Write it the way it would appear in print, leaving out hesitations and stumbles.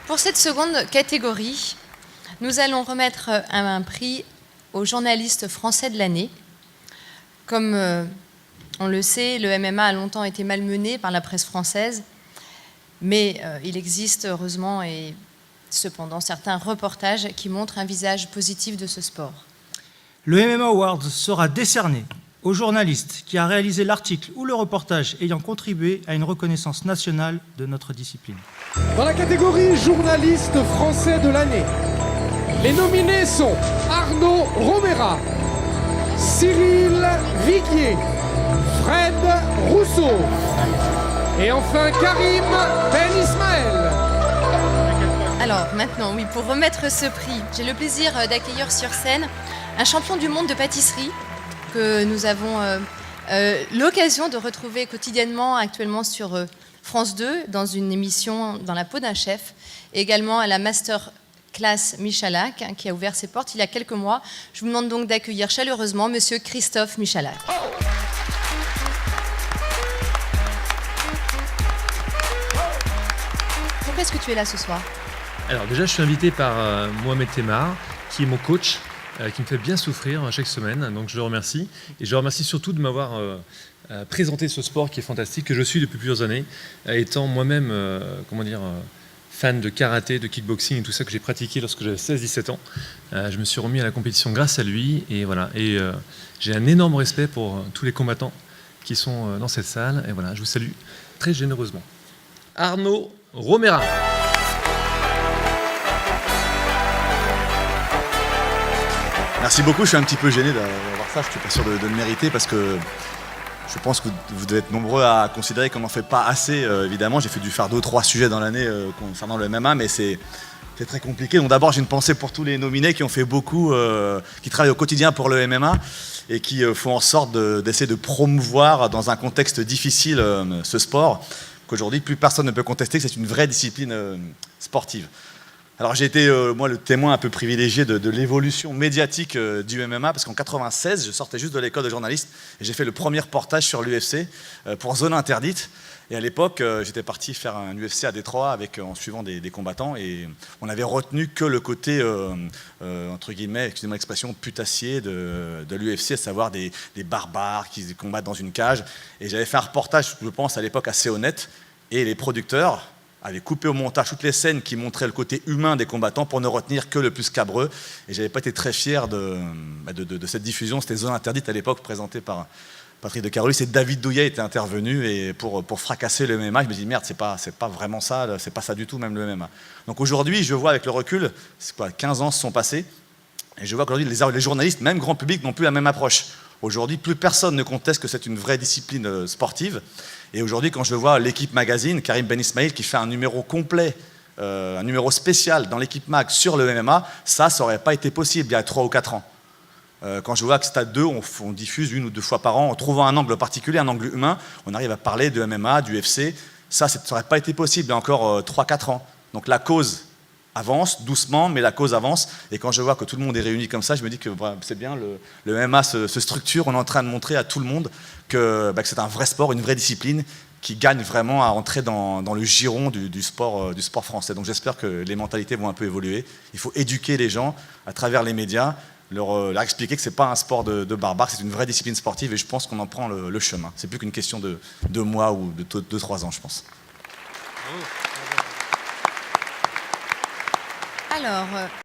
Pour cette seconde catégorie, nous allons remettre un prix au journaliste français de l'année. Comme on le sait, le MMA a longtemps été malmené par la presse française, mais il existe heureusement et cependant certains reportages qui montrent un visage positif de ce sport. Le MMA Awards sera décerné au journaliste qui a réalisé l'article ou le reportage ayant contribué à une reconnaissance nationale de notre discipline. Dans la catégorie journaliste français de l'année, les nominés sont Arnaud Romera, Cyril Viguier, Fred Rousseau et enfin Karim Ben Ismaël. Alors maintenant, oui, pour remettre ce prix, j'ai le plaisir d'accueillir sur scène un champion du monde de pâtisserie que nous avons l'occasion de retrouver quotidiennement actuellement sur France 2 dans une émission Dans la peau d'un chef, et également à la Master Class Michalak qui a ouvert ses portes il y a quelques mois. Je vous demande donc d'accueillir chaleureusement Monsieur Christophe Michalak. Pourquoi est-ce que tu es là ce soir ? Alors déjà, je suis invité par Mohamed Temar, qui est mon coach, qui me fait bien souffrir chaque semaine, donc je le remercie. Et je le remercie surtout de m'avoir présenté ce sport qui est fantastique, que je suis depuis plusieurs années, étant moi-même, fan de karaté, de kickboxing et tout ça que j'ai pratiqué lorsque j'avais 16-17 ans. Je me suis remis à la compétition grâce à lui, et voilà. Et j'ai un énorme respect pour tous les combattants qui sont dans cette salle, et voilà, je vous salue très généreusement. Arnaud Romera. Merci beaucoup, je suis un petit peu gêné d'avoir ça, je ne suis pas sûr de le mériter parce que je pense que vous devez être nombreux à considérer qu'on n'en fait pas assez, évidemment. J'ai dû faire 2 ou 3 sujets dans l'année concernant le MMA, mais c'est très compliqué. Donc d'abord, j'ai une pensée pour tous les nominés qui ont fait beaucoup, qui travaillent au quotidien pour le MMA et qui font en sorte d'essayer de promouvoir dans un contexte difficile ce sport, qu'aujourd'hui, plus personne ne peut contester que c'est une vraie discipline sportive. Alors j'ai été, moi, le témoin un peu privilégié de l'évolution médiatique du MMA, parce qu'en 96, je sortais juste de l'école de journaliste et j'ai fait le premier reportage sur l'UFC pour Zone Interdite. Et à l'époque, j'étais parti faire un UFC à Détroit en suivant des combattants, et on avait retenu que le côté, entre guillemets, excusez-moi l'expression, putassier de l'UFC, à savoir des barbares qui combattent dans une cage. Et j'avais fait un reportage, je pense, à l'époque assez honnête, et les producteurs avait coupé au montage toutes les scènes qui montraient le côté humain des combattants pour ne retenir que le plus scabreux. Et j'avais pas été très fier de cette diffusion. C'était Zone Interdite à l'époque, présentée par Patrick de Carolis, et David Douillet était intervenu et pour fracasser le MMA. Je me dis merde, c'est pas vraiment ça, c'est pas ça du tout, même le MMA. Donc aujourd'hui, je vois avec le recul, 15 ans se sont passés, et je vois qu'aujourd'hui les journalistes, même grand public, n'ont plus la même approche. Aujourd'hui, plus personne ne conteste que c'est une vraie discipline sportive. Et aujourd'hui, quand je vois l'équipe magazine, Karim Ben Ismaël, qui fait un numéro complet, un numéro spécial dans l'équipe mag sur le MMA, ça n'aurait pas été possible il y a 3 ou 4 ans. Quand je vois que Stade 2, on diffuse 1 ou 2 fois par an, en trouvant un angle particulier, un angle humain, on arrive à parler de MMA, du UFC. Ça n'aurait pas été possible il y a encore 3-4 ans. Donc la cause avance doucement, mais la cause avance. Et quand je vois que tout le monde est réuni comme ça, je me dis que c'est bien, le MMA se structure. On est en train de montrer à tout le monde que c'est un vrai sport, une vraie discipline qui gagne vraiment à entrer dans le giron du sport français. Donc j'espère que les mentalités vont un peu évoluer. Il faut éduquer les gens à travers les médias, leur expliquer que ce n'est pas un sport de barbare, c'est une vraie discipline sportive, et je pense qu'on en prend le chemin. C'est plus qu'une question de 2 mois ou de 2-3 ans, je pense. Alors,